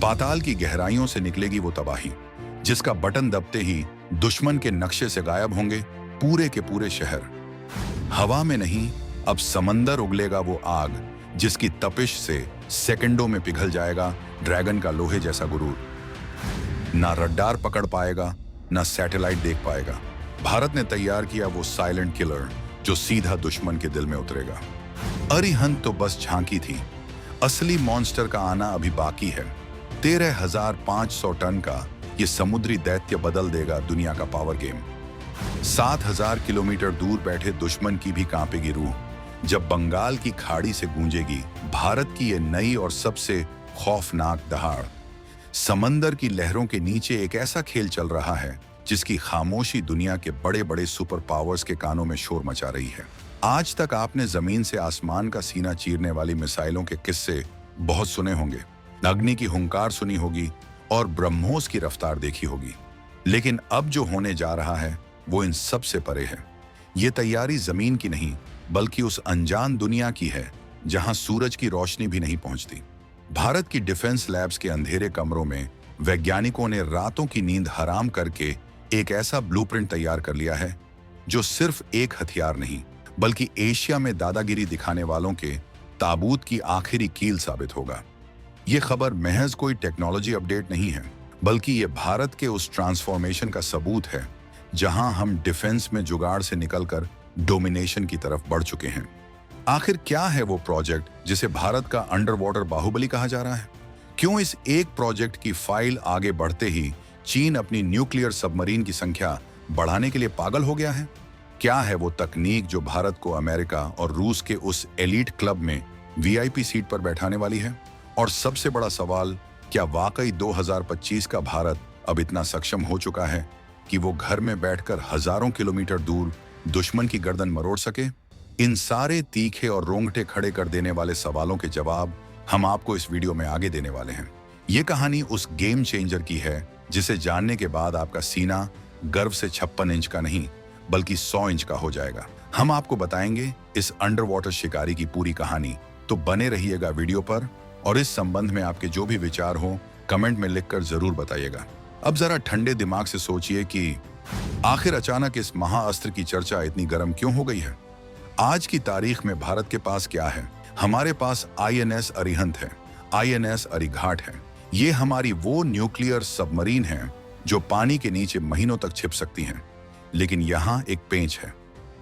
पाताल की गहराइयों से निकलेगी वो तबाही, जिसका बटन दबते ही दुश्मन के नक्शे से गायब होंगे पूरे के पूरे शहर। हवा में नहीं, अब समंदर उगलेगा वो आग, जिसकी तपिश से सेकंडों में पिघल जाएगा ड्रैगन का लोहे जैसा गुरूर। ना रडार पकड़ पाएगा, ना सैटेलाइट देख पाएगा। भारत ने तैयार किया वो साइलेंट किलर जो सीधा दुश्मन के दिल में उतरेगा। अरिहंत तो बस झांकी थी, असली मॉन्स्टर का आना अभी बाकी है। 13,500 टन का ये समुद्री दैत्य बदल देगा दुनिया का पावर गेम। 7,000 किलोमीटर दूर बैठे दुश्मन की भी कांपेगी रूह जब बंगाल की खाड़ी से गूंजेगी भारत की ये नई और सबसे खौफनाक दहाड़। समंदर की लहरों के नीचे एक ऐसा खेल चल रहा है जिसकी खामोशी दुनिया के बड़े बड़े सुपर पावर्स के कानों में शोर मचा रही है। आज तक आपने जमीन से आसमान का सीना चीरने वाली मिसाइलों के किस्से बहुत सुने होंगे, अग्नि की हुंकार सुनी होगी और ब्रह्मोस की रफ्तार देखी होगी, लेकिन अब जो होने जा रहा है वो इन सब से परे है। ये तैयारी जमीन की नहीं बल्कि उस अनजान दुनिया की है जहां सूरज की रोशनी भी नहीं पहुंचती। भारत की डिफेंस लैब्स के अंधेरे कमरों में वैज्ञानिकों ने रातों की नींद हराम करके एक ऐसा ब्लूप्रिंट तैयार कर लिया है जो सिर्फ एक हथियार नहीं बल्कि एशिया में दादागिरी दिखाने वालों के ताबूत की आखिरी कील साबित होगा। ये खबर महज कोई टेक्नोलॉजी अपडेट नहीं है, बल्कि ये भारत के उस ट्रांसफॉर्मेशन का सबूत है जहां हम डिफेंस में जुगाड़ से निकलकर डोमिनेशन की तरफ बढ़ चुके हैं। आखिर क्या है वो प्रोजेक्ट जिसे भारत का अंडर वाटर बाहुबली कहा जा रहा है? क्यों इस एक प्रोजेक्ट की फाइल आगे बढ़ते ही चीन अपनी न्यूक्लियर सबमरीन की संख्या बढ़ाने के लिए पागल हो गया है? क्या है वो तकनीक जो भारत को अमेरिका और रूस के उस एलीट क्लब में वीआईपी सीट पर बैठाने वाली है? और सबसे बड़ा सवाल, क्या वाकई 2025 का भारत अब इतना सक्षम हो चुका है कि वो घर में बैठकर हजारों किलोमीटर दूर दुश्मन की गर्दन मरोड़ सके? इन सारे तीखे और रोंगटे खड़े कर देने वाले सवालों के जवाब हम आपको इस वीडियो में आगे देने वाले हैं। ये कहानी उस गेम चेंजर की है जिसे जानने के बाद आपका सीना गर्व से 56 इंच का नहीं बल्कि 100 इंच का हो जाएगा। हम आपको बताएंगे इस अंडर वाटर शिकारी की पूरी कहानी, तो बने रहिएगा वीडियो पर और इस संबंध में आपके जो भी विचार हो कमेंट में लिखकर जरूर बताइएगा। अब जरा ठंडे दिमाग से सोचिए कि आखिर अचानक इस महाअस्त्र की चर्चा इतनी गर्म क्यों हो गई है। आज की तारीख में भारत के पास क्या है? हमारे पास आईएनएस अरिहंत है, आईएनएस अरिघाट है। ये हमारी वो न्यूक्लियर सबमरीन है जो पानी के नीचे महीनों तक छिप सकती हैं। लेकिन यहाँ एक पेंच है,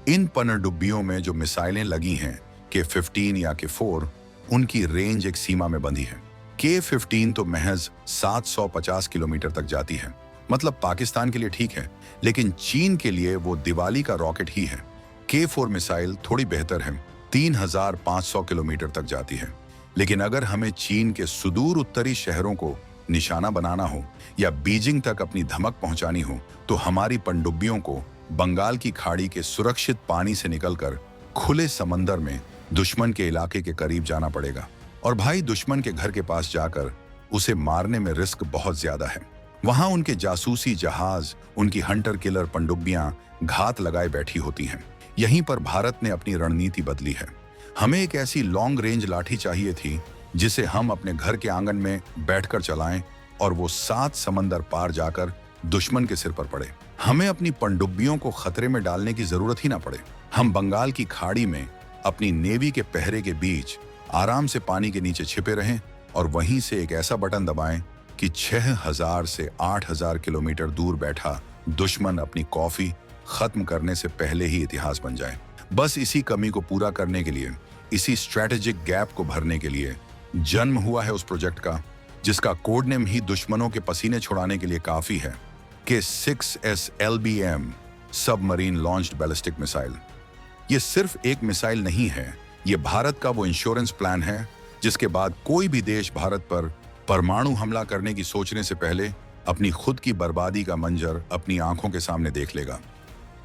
इन पनडुब्बियों में जो मिसाइलें लगी हैं K-15 या K-4, उनकी रेंज एक सीमा में बंधी है। K-15 तो महज 750 किलोमीटर तक जाती है, मतलब पाकिस्तान के लिए ठीक है, लेकिन चीन के लिए वो दिवाली का रॉकेट ही है। K-4 मिसाइल थोड़ी बेहतर है, 3,500 किलोमीटर तक जाती है। लेकिन अगर हमें चीन के सुदूर उत्तरी शहरों को निशाना बनाना हो या बीजिंग तक अपनी धमक पहुंचानी हो, तो हमारी पनडुब्बियों को बंगाल की खाड़ी के सुरक्षित पानी से निकलकर खुले समंदर में दुश्मन के इलाके के करीब जाना पड़ेगा। और भाई, दुश्मन के घर के पास जाकर उसे मारने में रिस्क बहुत ज्यादा है। वहां उनके जासूसी जहाज, उनकी हंटर किलर पनडुब्बियां घात लगाए बैठी होती हैं। यहीं पर भारत ने अपनी रणनीति बदली है। हमें एक ऐसी लॉन्ग रेंज लाठी चाहिए थी जिसे हम अपने घर के आंगन में बैठकर चलाएं और वो 7 समंदर पार जाकर दुश्मन के सिर पर पड़े। हमें अपनी पनडुब्बियों को खतरे में डालने की जरूरत ही ना पड़े। हम बंगाल की खाड़ी में अपनी नेवी के पहरे के बीच आराम से पानी के नीचे छिपे रहें और वहीं से एक ऐसा बटन दबाएं कि 6,000 से 8,000 किलोमीटर दूर बैठा दुश्मन अपनी कॉफी खत्म करने से पहले ही इतिहास बन जाए। बस इसी कमी को पूरा करने के लिए, इसी स्ट्रेटेजिक गैप को भरने के लिए जन्म हुआ है उस प्रोजेक्ट का, जिसका कोड नेम ही दुश्मनों के पसीने छुड़ाने के लिए काफी है, कि 6SLBM submarine launched ballistic missile. ये सिर्फ एक मिसाइल नहीं है, ये भारत का वो इंश्योरेंस प्लान है जिसके बाद कोई भी देश भारत पर परमाणु हमला करने की सोचने से पहले अपनी खुद की बर्बादी का मंजर अपनी आंखों के सामने देख लेगा।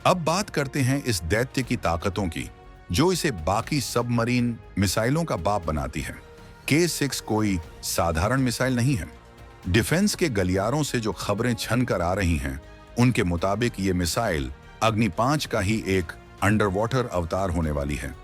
अब बात करते हैं इस दैत्य की ताकतों की जो इसे बाकी सबमरीन मिसाइलों का बाप बनाती है। K-6 कोई साधारण मिसाइल नहीं है। डिफेंस के गलियारों से जो खबरें छन कर आ रही हैं, उनके मुताबिक ये मिसाइल अग्नि 5 का ही एक अंडर वाटर अवतार होने वाली है,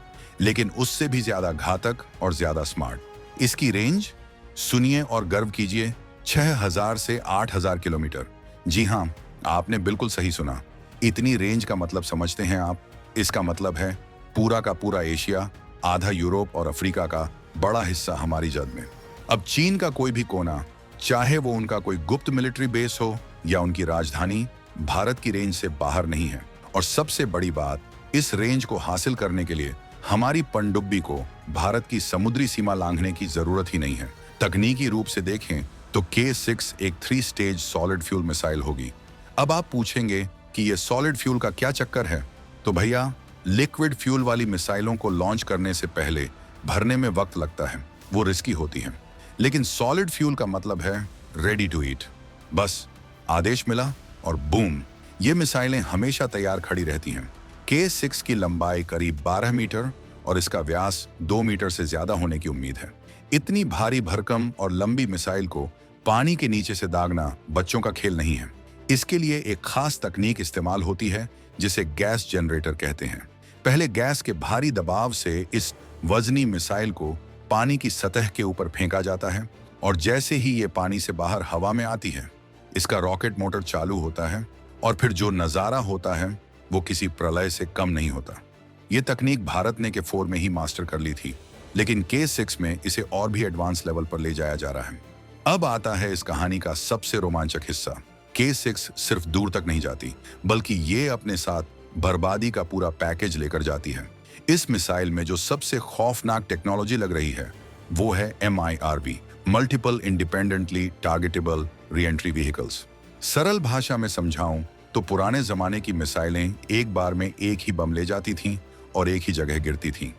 लेकिन उससे भी ज्यादा घातक और ज्यादा स्मार्ट। इसकी रेंज सुनिए और गर्व कीजिए, 6,000 से 8,000 किलोमीटर। जी हाँ, आपने बिल्कुल सही सुना। इतनी रेंज का मतलब समझते हैं आप? इसका मतलब है पूरा का पूरा एशिया, आधा यूरोप और अफ्रीका का बड़ा हिस्सा हमारी जद में। अब चीन का कोई भी कोना, चाहे वो उनका कोई गुप्त मिलिट्री बेस हो या उनकी राजधानी, भारत की रेंज से बाहर नहीं है। और सबसे बड़ी बात, इस रेंज को हासिल करने के लिए हमारी पनडुब्बी को भारत की समुद्री सीमा लांघने की जरूरत ही नहीं है। तकनीकी रूप से देखें तो K6 एक 3 स्टेज सॉलिड फ्यूल मिसाइल होगी। अब आप पूछेंगे कि ये सॉलिड फ्यूल का क्या चक्कर है? तो भैया, लिक्विड फ्यूल वाली मिसाइलों को लॉन्च करने से पहले भरने में वक्त लगता है, वो रिस्की होती हैं। लेकिन सॉलिड फ्यूल का मतलब है रेडी टू ईट। बस आदेश मिला और बूम, ये मिसाइलें हमेशा तैयार खड़ी रहती हैं। K6 की लंबाई करीब 12 मीटर और इसका व्यास 2 मीटर से ज्यादा होने की उम्मीद है। इतनी भारी भरकम और लंबी मिसाइल को पानी के नीचे से दागना बच्चों का खेल नहीं है। इसके लिए एक खास तकनीक इस्तेमाल होती है जिसे गैस जनरेटर कहते हैं। पहले गैस के भारी दबाव से इस वजनी मिसाइल को पानी की सतह के ऊपर फेंका जाता है और जैसे ही ये पानी से बाहर हवा में आती है, इसका रॉकेट मोटर चालू होता है और फिर जो नजारा होता है वो किसी प्रलय से कम नहीं होता। ये तकनीक भारत ने K4 में ही मास्टर कर ली थी, लेकिन K6 में इसे और भी एडवांस लेवल पर ले जाया जा रहा है। अब आता है इस कहानी का सबसे रोमांचक हिस्सा। K6 सिर्फ दूर तक नहीं जाती, बल्कि ये अपने साथ बर्बादी का पूरा पैकेज लेकर जाती है। इस मिसाइल में जो सबसे खौफनाक टेक्नोलॉजी लग रही है वो है MIRV, multiple independently targetable re-entry vehicles. सरल भाषा में समझाऊं तो पुराने जमाने की मिसाइलें एक बार में एक ही बम ले जाती थीं और एक ही जगह गिरती थीं।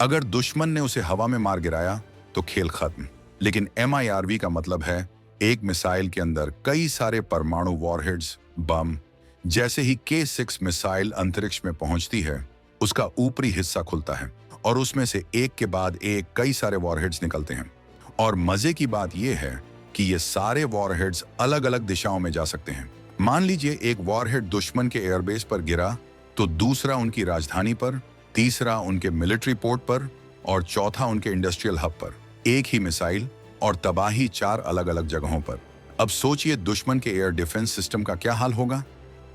अगर दुश्मन ने उसे हवा में मार गिराया तो खेल खत्म। लेकिन MIRV का मतलब है एक मिसाइल के अंदर कई सारे परमाणु वॉरहेड्स, बम। जैसे ही K6 मिसाइल अंतरिक्ष में पहुंचती है, उसका ऊपरी हिस्सा खुलता है और उसमें से एक के बाद एक कई सारे वॉरहेड्स निकलते हैं। और मजे की बात यह है कि ये सारे वॉरहेड्स अलग अलग दिशाओं में जा सकते हैं। मान लीजिए एक वॉरहेड दुश्मन के एयरबेस पर गिरा तो दूसरा उनकी राजधानी पर, तीसरा उनके मिलिट्री पोर्ट पर और चौथा उनके इंडस्ट्रियल हब पर। एक ही मिसाइल और तबाही 4 अलग अलग जगहों पर। अब सोचिए दुश्मन के एयर डिफेंस सिस्टम का क्या हाल होगा।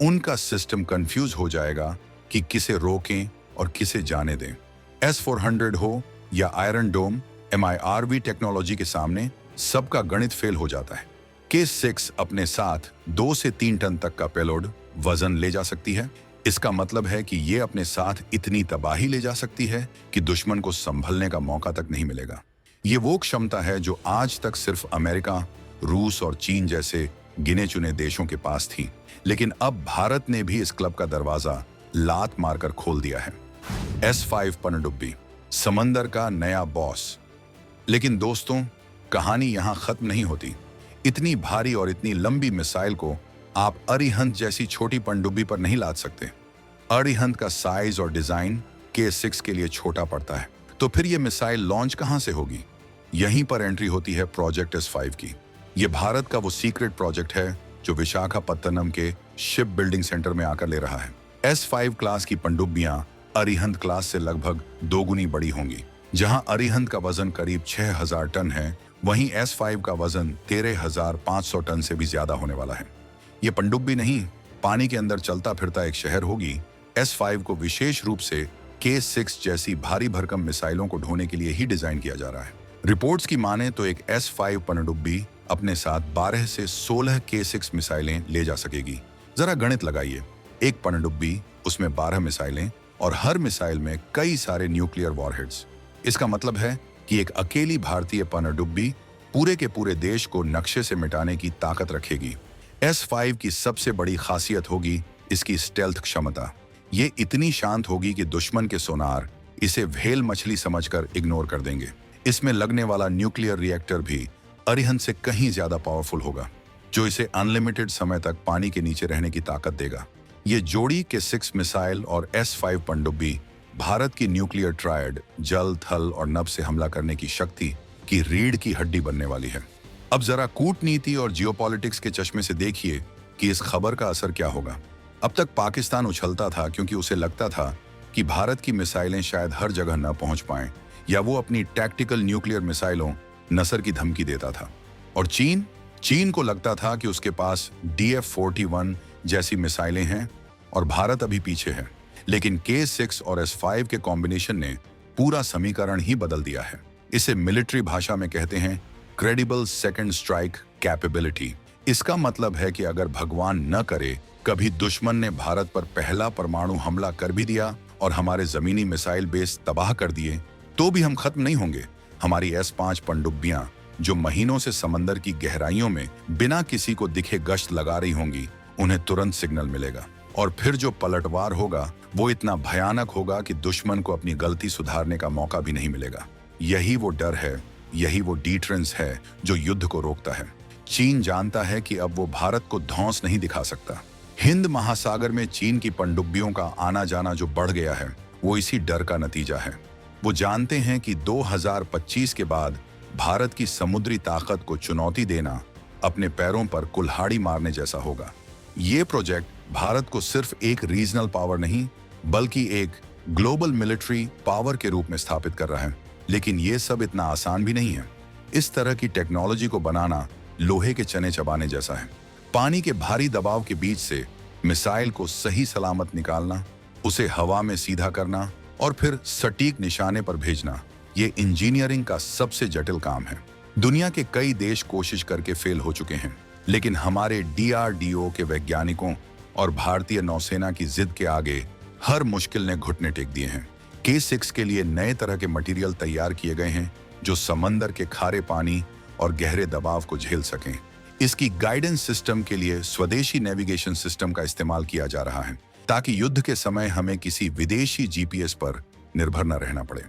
उनका सिस्टम कंफ्यूज हो जाएगा कि किसे रोकें और किसे जाने दें। S-400 हो या आयरन डोम, MIRV टेक्नोलॉजी के सामने सबका गणित फेल हो जाता है। K6 अपने साथ 2 से 3 टन तक का पेलोड वजन ले जा सकती है। इसका मतलब है कि ये अपने साथ इतनी तबाही ले जा सकती है कि दुश्मन को संभलने का मौका तक नहीं मिलेगा। ये वो क्षमता है जो आज तक सिर्फ अमेरिका, रूस और चीन जैसे गिने चुने देशों के पास थी। लेकिन अब भारत ने भी इस क्लब का दरवाजा लात मारकर खोल दिया है। S5 पनडुब्बी, समंदर का नया बॉस। लेकिन दोस्तों, कहानी यहां खत्म नहीं होती। इतनी भारी और इतनी लंबी मिसाइल को आप अरिहंत जैसी छोटी पनडुब्बी पर नहीं लाद सकते। अरिहंत का साइज और डिजाइन K6 के लिए छोटा पड़ता है। तो फिर यह मिसाइल लॉन्च कहां से होगी? यहीं पर एंट्री होती है प्रोजेक्ट S5 की। यह भारत का वो सीक्रेट प्रोजेक्ट है जो विशाखापत्तनम के शिप बिल्डिंग सेंटर में आकर ले रहा है। S5 क्लास की पनडुब्बियां अरिहंत क्लास से लगभग 2 गुनी बड़ी होंगी। जहां अरिहंत का वजन करीब 6,000 टन है, वहीं S5 का वजन 13,500 टन से भी ज्यादा होने वाला है। ये पनडुब्बी नहीं, पानी के अंदर चलता फिरता एक शहर होगी। S5 को विशेष रूप से K6 जैसी भारी भरकम मिसाइलों को ढोने के लिए ही डिजाइन किया जा रहा है। रिपोर्ट्स की माने तो एक S5 पनडुब्बी अपने साथ 12 से 16 K6 मिसाइलें ले जा सकेगी। जरा गणित लगाइए, एक पनडुब्बी, उसमें 12 मिसाइलें और हर मिसाइल में कई सारे न्यूक्लियर वॉरहेड्स। इसका मतलब है कि एक अकेली भारतीय पनडुब्बी पूरे के पूरे देश को नक्शे से मिटाने की ताकत रखेगी। S5 की सबसे बड़ी खासियत होगी इसकी स्टेल्थ क्षमता। ये इतनी शांत होगी कि दुश्मन के सोनार इसे व्हेल मछली समझकर इग्नोर कर देंगे। इसमें लगने वाला न्यूक्लियर रिएक्टर भी अरिहंत से कहीं ज्यादा पावरफुल होगा, जो इसे अनलिमिटेड समय तक पानी के नीचे रहने की ताकत देगा। ये जोड़ी K6 मिसाइल और S5 पनडुब्बी भारत की न्यूक्लियर ट्रायड, जल, थल और नभ से हमला करने की शक्ति की रीढ़ की हड्डी बनने वाली है। अब जरा कूटनीति और जियोपॉलिटिक्स के चश्मे से देखिए कि इस खबर का असर क्या होगा। अब तक पाकिस्तान उछलता था क्योंकि उसे लगता था कि भारत की मिसाइलें शायद हर जगह न पहुंच पाएं, या वो अपनी टैक्टिकल न्यूक्लियर मिसाइलों नसर की धमकी देता था। और चीन चीन को लगता था कि उसके पास DF-41 जैसी मिसाइलें हैं और भारत अभी पीछे है, लेकिन K6 और S5 के कॉम्बिनेशन ने पूरा समीकरण ही बदल दिया है। इसे मिलिट्री भाषा में कहते हैं क्रेडिबल सेकंड स्ट्राइक कैपेबिलिटी। इसका मतलब है कि अगर भगवान न करे कभी दुश्मन ने भारत पर पहला परमाणु हमला कर भी दिया और हमारे जमीनी मिसाइल बेस तबाह कर दिए, तो भी हम खत्म नहीं होंगे। हमारी S5 पनडुब्बियां जो महीनों से समंदर की गहराइयों में बिना किसी को दिखे गश्त लगा रही होंगी, उन्हें तुरंत सिग्नल मिलेगा और फिर जो पलटवार होगा वो इतना भयानक होगा कि दुश्मन को अपनी गलती सुधारने का मौका भी नहीं मिलेगा। यही वो डर है, यही वो डिटरेंस है जो युद्ध को रोकता है। चीन जानता है कि अब वो भारत को धौंस नहीं दिखा सकता। हिंद महासागर में चीन की पनडुब्बियों का आना जाना जो बढ़ गया है, वो इसी डर का नतीजा है। वो जानते हैं कि 2025 के बाद भारत की समुद्री ताकत को चुनौती देना अपने पैरों पर कुल्हाड़ी मारने जैसा होगा। ये प्रोजेक्ट भारत को सिर्फ एक रीजनल पावर नहीं बल्कि एक ग्लोबल मिलिट्री पावर के रूप में स्थापित कर रहा है। लेकिन ये सब इतना आसान भी नहीं है। इस तरह की टेक्नोलॉजी को बनाना लोहे के चने चबाने जैसा है। पानी के भारी दबाव के बीच से मिसाइल को सही सलामत निकालना, उसे हवा में सीधा करना और फिर सटीक निशाने पर भेजना, ये इंजीनियरिंग का सबसे जटिल काम है। दुनिया के कई देश कोशिश करके फेल हो चुके हैं, लेकिन हमारे DRDO के वैज्ञानिकों और भारतीय नौसेना की जिद के आगे हर मुश्किल ने घुटने टेक दिए हैं। K6 के लिए नए तरह के मटेरियल तैयार किए गए हैं जो समंदर के खारे पानी और गहरे दबाव को झेल सकें। इसकी गाइडेंस सिस्टम के लिए स्वदेशी नेविगेशन सिस्टम का इस्तेमाल किया जा रहा है ताकि युद्ध के समय हमें किसी विदेशी GPS पर निर्भर न रहना पड़े।